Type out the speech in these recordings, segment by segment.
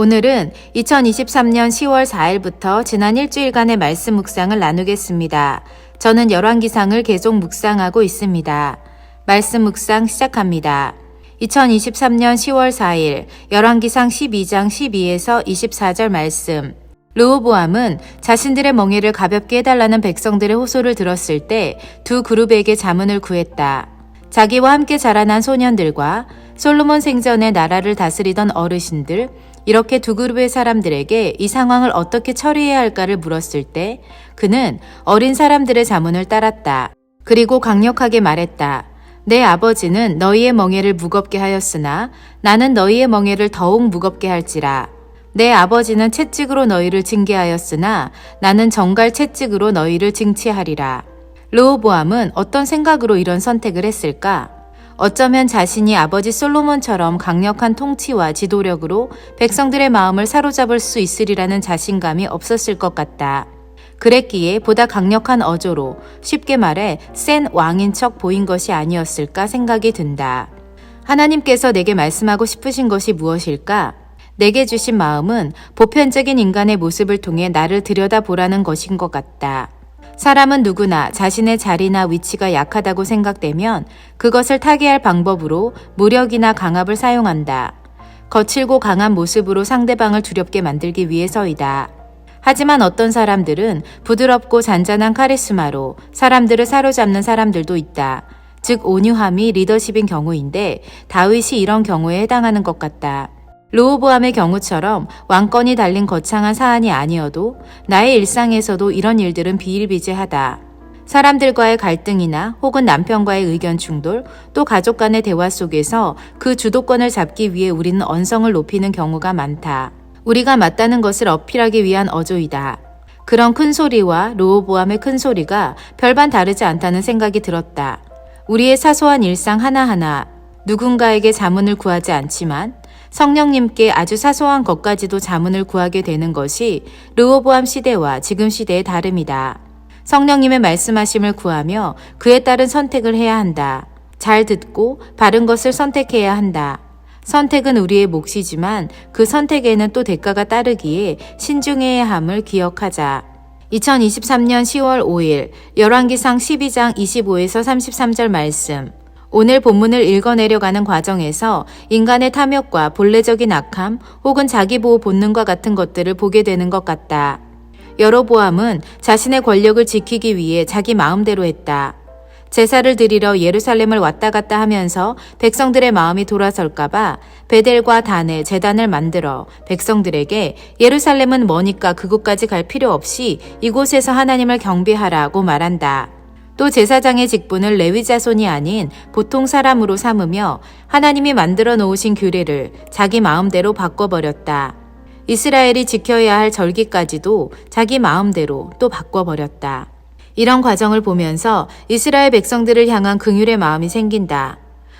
오늘은 2023년 10월 4일부터 지난 일주일간의 말씀 묵상을 나누겠습니다. 저는 열왕기상을 계속 묵상하고 있습니다. 말씀 묵상 시작합니다. 2023년 10월 4일 열왕기상 12장 12에서 24절 말씀. 르호보암은 자신들의 멍에를 가볍게 해달라는 백성들의 호소를 들었을 때 두 그룹에게 자문을 구했다. 자기와 함께 자라난 소년들과 솔로몬 생전에 나라를 다스리던 어르신들, 이렇게 두 그룹의 사람들에게 이 상황을 어떻게 처리해야 할까를 물었을 때 그는 어린 사람들의 자문을 따랐다. 그리고 강력하게 말했다. 내 아버지는 너희의 멍에를 무겁게 하였으나 나는 너희의 멍에를 더욱 무겁게 할지라. 내 아버지는 채찍으로 너희를 징계하였으나 나는 정갈 채찍으로 너희를 징치하리라. 르호보암은 어떤 생각으로 이런 선택을 했을까? 어쩌면 자신이 아버지 솔로몬처럼 강력한 통치와 지도력으로 백성들의 마음을 사로잡을 수 있으리라는 자신감이 없었을 것 같다. 그랬기에 보다 강력한 어조로, 쉽게 말해 센 왕인 척 보인 것이 아니었을까 생각이 든다. 하나님께서 내게 말씀하고 싶으신 것이 무엇일까? 내게 주신 마음은 보편적인 인간의 모습을 통해 나를 들여다보라는 것인 것 같다. 사람은 누구나 자신의 자리나 위치가 약하다고 생각되면 그것을 타개할 방법으로 무력이나 강압을 사용한다. 거칠고 강한 모습으로 상대방을 두렵게 만들기 위해서이다. 하지만 어떤 사람들은 부드럽고 잔잔한 카리스마로 사람들을 사로잡는 사람들도 있다. 즉 온유함이 리더십인 경우인데 다윗이 이런 경우에 해당하는 것 같다. 르호보암의 경우처럼 왕권이 달린 거창한 사안이 아니어도 나의 일상에서도 이런 일들은 비일비재하다. 사람들과의 갈등이나 혹은 남편과의 의견 충돌, 또 가족 간의 대화 속에서 그 주도권을 잡기 위해 우리는 언성을 높이는 경우가 많다. 우리가 맞다는 것을 어필하기 위한 어조이다. 그런 큰 소리와 르호보암의 큰 소리가 별반 다르지 않다는 생각이 들었다. 우리의 사소한 일상 하나하나 누군가에게 자문을 구하지 않지만 성령님께 아주 사소한 것까지도 자문을 구하게 되는 것이 르호보암 시대와 지금 시대의 다름이다. 성령님의 말씀하심을 구하며 그에 따른 선택을 해야 한다. 잘 듣고 바른 것을 선택해야 한다. 선택은 우리의 몫이지만 그 선택에는 또 대가가 따르기에 신중해야 함을 기억하자. 2023년 10월 5일 열왕기상 12장 25에서 33절 말씀. 오늘 본문을 읽어내려가는 과정에서 인간의 탐욕과 본래적인 악함 혹은 자기보호 본능과 같은 것들을 보게 되는 것 같다. 여로보암은 자신의 권력을 지키기 위해 자기 마음대로 했다. 제사를 드리러 예루살렘을 왔다 갔다 하면서 백성들의 마음이 돌아설까봐 베델과 단에 제단을 만들어 백성들에게 예루살렘은 머니까 그곳까지 갈 필요 없이 이곳에서 하나님을 경배하라고 말한다. 또 제사장의 직분을 레위 자손이 아닌 보통 사람으로 삼으며 하나님이 만들어 놓으신 규례를 자기 마음대로 바꿔버렸다. 이스라엘이 지켜야 할 절기까지도 자기 마음대로 또 바꿔버렸다. 이런 과정을 보면서 이스라엘 백성들을 향한 긍휼의 마음이 생긴다.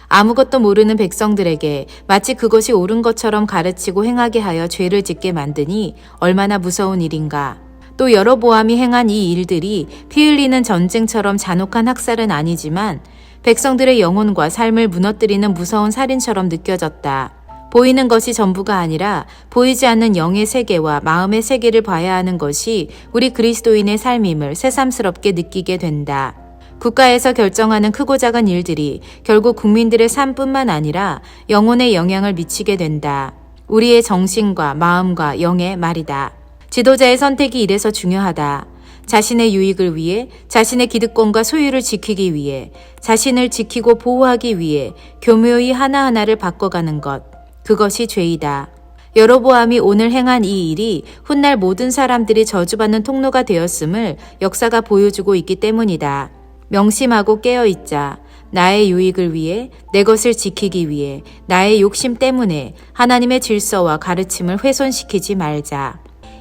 아무것도 모르는 백성들에게 마치 그것이 옳은 것처럼 가르치고 행하게 하여 죄를 짓게 만드니 얼마나 무서운 일인가. 또 여로보암이 행한 이 일들이 피 흘리는 전쟁처럼 잔혹한 학살은 아니지만 백성들의 영혼과 삶을 무너뜨리는 무서운 살인처럼 느껴졌다. 보이는 것이 전부가 아니라 보이지 않는 영의 세계와 마음의 세계를 봐야 하는 것이 우리 그리스도인의 삶임을 새삼스럽게 느끼게 된다. 국가에서 결정하는 크고 작은 일들이 결국 국민들의 삶뿐만 아니라 영혼에 영향을 미치게 된다. 우리의 정신과 마음과 영의 말이다. 지도자의 선택이 이래서 중요하다. 자신의 유익을 위해, 자신의 기득권과 소유를 지키기 위해, 자신을 지키고 보호하기 위해 교묘히 하나하나를 바꿔가는 것. 그것이 죄이다. 여로보암이 오늘 행한 이 일이 훗날 모든 사람들이 저주받는 통로가 되었음을 역사가 보여주고 있기 때문이다. 명심하고 깨어있자. 나의 유익을 위해, 내 것을 지키기 위해, 나의 욕심 때문에 하나님의 질서와 가르침을 훼손시키지 말자.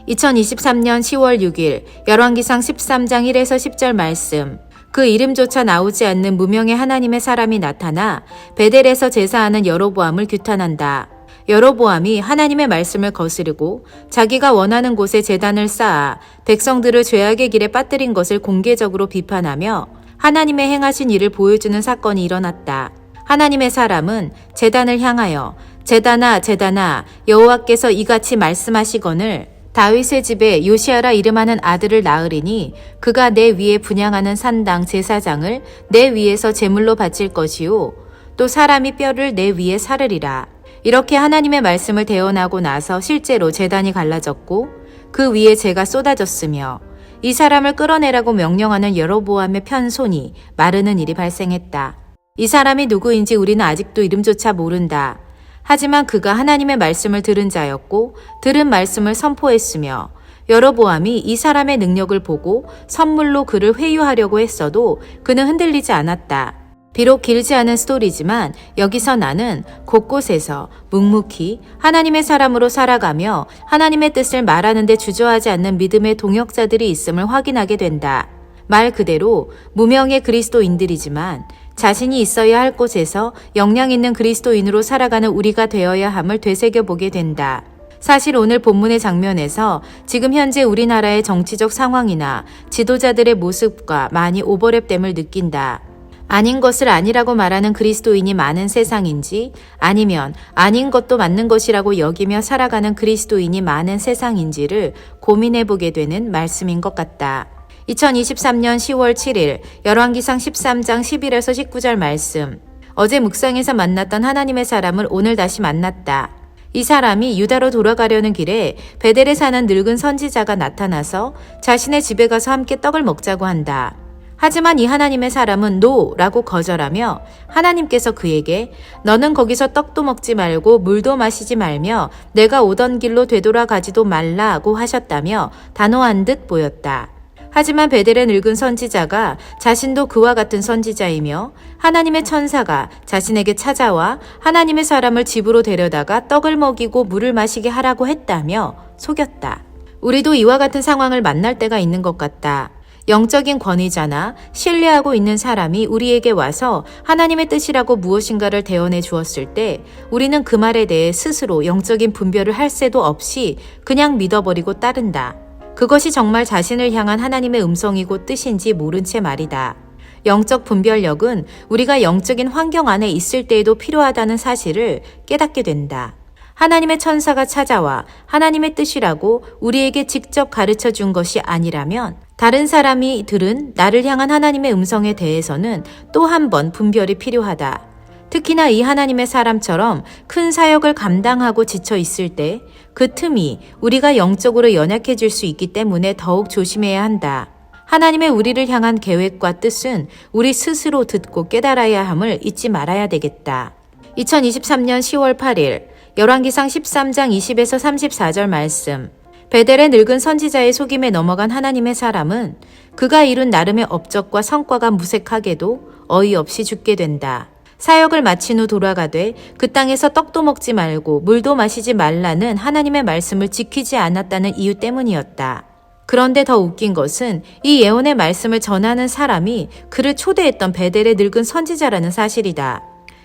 2023년 10월 6일 열왕기상 13장 1에서 10절 말씀. 그 이름조차 나오지 않는 무명의 하나님의 사람이 나타나 베델에서 제사하는 여로보암을 규탄한다. 여로보암이 하나님의 말씀을 거스르고 자기가 원하는 곳에 제단을 쌓아 백성들을 죄악의 길에 빠뜨린 것을 공개적으로 비판하며 하나님의 행하신 일을 보여주는 사건이 일어났다. 하나님의 사람은 제단을 향하여 제단아 제단아 여호와께서 이같이 말씀하시거늘 다윗의 집에 요시아라 이름하는 아들을 낳으리니 그가 내 위에 분향하는 산당 제사장을 내 위에서 제물로 바칠 것이요 또 사람이 뼈를 내 위에 사르리라. 이렇게 하나님의 말씀을 대언하고 나서 실제로 제단이 갈라졌고 그 위에 재가 쏟아졌으며 이 사람을 끌어내라고 명령하는 여로보암의 편손이 마르는 일이 발생했다. 이 사람이 누구인지 우리는 아직도 이름조차 모른다. 하지만 그가 하나님의 말씀을 들은 자였고 들은 말씀을 선포했으며 여로보암이 이 사람의 능력을 보고 선물로 그를 회유하려고 했어도 그는 흔들리지 않았다. 비록 길지 않은 스토리지만 여기서 나는 곳곳에서 묵묵히 하나님의 사람으로 살아가며 하나님의 뜻을 말하는 데 주저하지 않는 믿음의 동역자들이 있음을 확인하게 된다. 말 그대로 무명의 그리스도인들이지만 자신이 있어야 할 곳에서 역량 있는 그리스도인으로 살아가는 우리가 되어야 함을 되새겨보게 된다. 사실 오늘 본문의 장면에서 지금 현재 우리나라의 정치적 상황이나 지도자들의 모습과 많이 오버랩됨을 느낀다. 아닌 것을 아니라고 말하는 그리스도인이 많은 세상인지 아니면 아닌 것도 맞는 것이라고 여기며 살아가는 그리스도인이 많은 세상인지를 고민해보게 되는 말씀인 것 같다. 2023년 10월 7일 열왕기상 13장 11에서 19절 말씀. 어제 묵상에서 만났던 하나님의 사람을 오늘 다시 만났다. 이 사람이 유다로 돌아가려는 길에 베델에 사는 늙은 선지자가 나타나서 자신의 집에 가서 함께 떡을 먹자고 한다. 하지만 이 하나님의 사람은 노라고 거절하며 하나님께서 그에게 너는 거기서 떡도 먹지 말고 물도 마시지 말며 내가 오던 길로 되돌아가지도 말라고 하셨다며 단호한 듯 보였다. 하지만 베델의 늙은 선지자가 자신도 그와 같은 선지자이며 하나님의 천사가 자신에게 찾아와 하나님의 사람을 집으로 데려다가 떡을 먹이고 물을 마시게 하라고 했다며 속였다. 우리도 이와 같은 상황을 만날 때가 있는 것 같다. 영적인 권위자나 신뢰하고 있는 사람이 우리에게 와서 하나님의 뜻이라고 무엇인가를 대언해 주었을 때 우리는 그 말에 대해 스스로 영적인 분별을 할 새도 없이 그냥 믿어버리고 따른다. 그것이 정말 자신을 향한 하나님의 음성이고 뜻인지 모른 채 말이다. 영적 분별력은 우리가 영적인 환경 안에 있을 때에도 필요하다는 사실을 깨닫게 된다. 하나님의 천사가 찾아와 하나님의 뜻이라고 우리에게 직접 가르쳐 준 것이 아니라면 다른 사람이 들은 나를 향한 하나님의 음성에 대해서는 또 한 번 분별이 필요하다. 특히나 이 하나님의 사람처럼 큰 사역을 감당하고 지쳐 있을 때 그 틈이 우리가 영적으로 연약해질 수 있기 때문에 더욱 조심해야 한다. 하나님의 우리를 향한 계획과 뜻은 우리 스스로 듣고 깨달아야 함을 잊지 말아야 되겠다. 2023년 10월 8일 열왕기상 13장 20에서 34절 말씀. 베델의 늙은 선지자의 속임에 넘어간 하나님의 사람은 그가 이룬 나름의 업적과 성과가 무색하게도 어이없이 죽게 된다. 사역을 마친 후 돌아가되 그 땅에서 떡도 먹지 말고 물도 마시지 말라는 하나님의 말씀을 지키지 않았다는 이유 때문이었다. 그런데 더 웃긴 것은 이 예언의 말씀을 전하는 사람이 그를 초대했던 베델의 늙은 선지자라는 사실이다.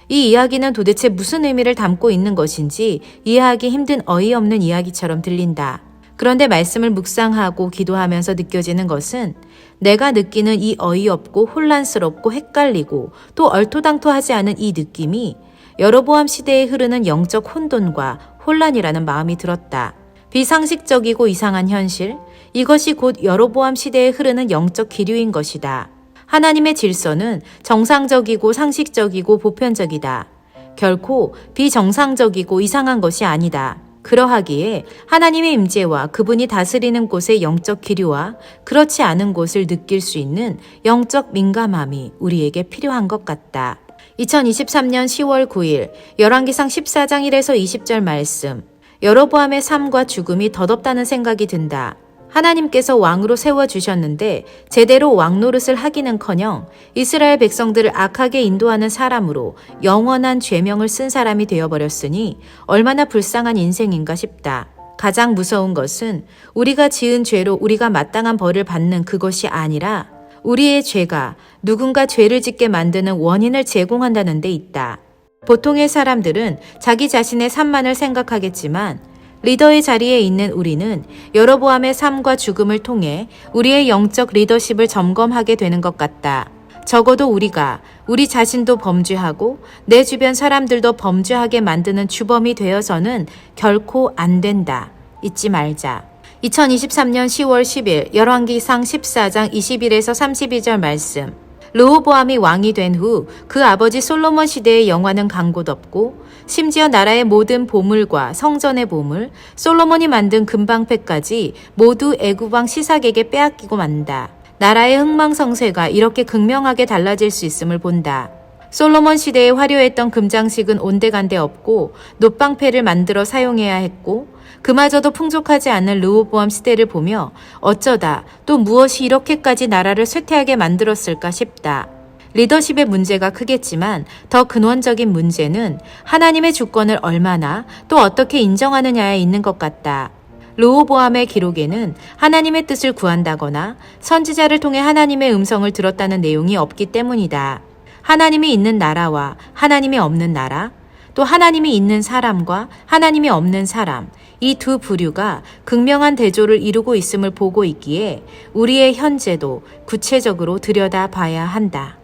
이 이야기는 도대체 무슨 의미를 담고 있는 것인지 이해하기 힘든 어이없는 이야기처럼 들린다. 그런데 말씀을 묵상하고 기도하면서 느껴지는 것은 내가 느끼는 이 어이없고 혼란스럽고 헷갈리고 또 얼토당토하지 않은 이 느낌이 여로보암 시대에 흐르는 영적 혼돈과 혼란이라는 마음이 들었다. 비상식적이고 이상한 현실, 이것이 곧 여로보암 시대에 흐르는 영적 기류인 것이다. 하나님의 질서는 정상적이고 상식적이고 보편적이다. 결코 비정상적이고 이상한 것이 아니다. 그러하기에 하나님의 임재와 그분이 다스리는 곳의 영적 기류와 그렇지 않은 곳을 느낄 수 있는 영적 민감함이 우리에게 필요한 것 같다. 2023년 10월 9일 열왕기상 14장 1에서 20절 말씀. 여로보암의 삶과 죽음이 덧없다는 생각이 든다. 하나님께서 왕으로 세워주셨는데 제대로 왕노릇을 하기는커녕 이스라엘 백성들을 악하게 인도하는 사람으로 영원한 죄명을 쓴 사람이 되어버렸으니 얼마나 불쌍한 인생인가 싶다. 가장 무서운 것은 우리가 지은 죄로 우리가 마땅한 벌을 받는 그것이 아니라 우리의 죄가 누군가 죄를 짓게 만드는 원인을 제공한다는 데 있다. 보통의 사람들은 자기 자신의 삶만을 생각하겠지만 리더의 자리에 있는 우리는 여로보암의 삶과 죽음을 통해 우리의 영적 리더십을 점검하게 되는 것 같다. 적어도 우리가 우리 자신도 범죄하고 내 주변 사람들도 범죄하게 만드는 주범이 되어서는 결코 안 된다. 잊지 말자. 2023년 10월 10일 열왕기상 14장 21에서 32절 말씀. 르호보암이 왕이 된 후 그 아버지 솔로몬 시대의 영화는 간 곳 없고 심지어 나라의 모든 보물과 성전의 보물, 솔로몬이 만든 금방패까지 모두 애굽 왕 시삭에게 빼앗기고 만다. 나라의 흥망성쇠가 이렇게 극명하게 달라질 수 있음을 본다. 솔로몬 시대에 화려했던 금장식은 온데간데 없고 놋방패를 만들어 사용해야 했고 그마저도 풍족하지 않은 르호보암 시대를 보며 어쩌다 또 무엇이 이렇게까지 나라를 쇠퇴하게 만들었을까 싶다. 리더십의 문제가 크겠지만 더 근원적인 문제는 하나님의 주권을 얼마나 또 어떻게 인정하느냐에 있는 것 같다. 르호보암의 기록에는 하나님의 뜻을 구한다거나 선지자를 통해 하나님의 음성을 들었다는 내용이 없기 때문이다. 하나님이 있는 나라와 하나님이 없는 나라, 또 하나님이 있는 사람과 하나님이 없는 사람, 이 두 부류가 극명한 대조를 이루고 있음을 보고 있기에 우리의 현재도 구체적으로 들여다봐야 한다.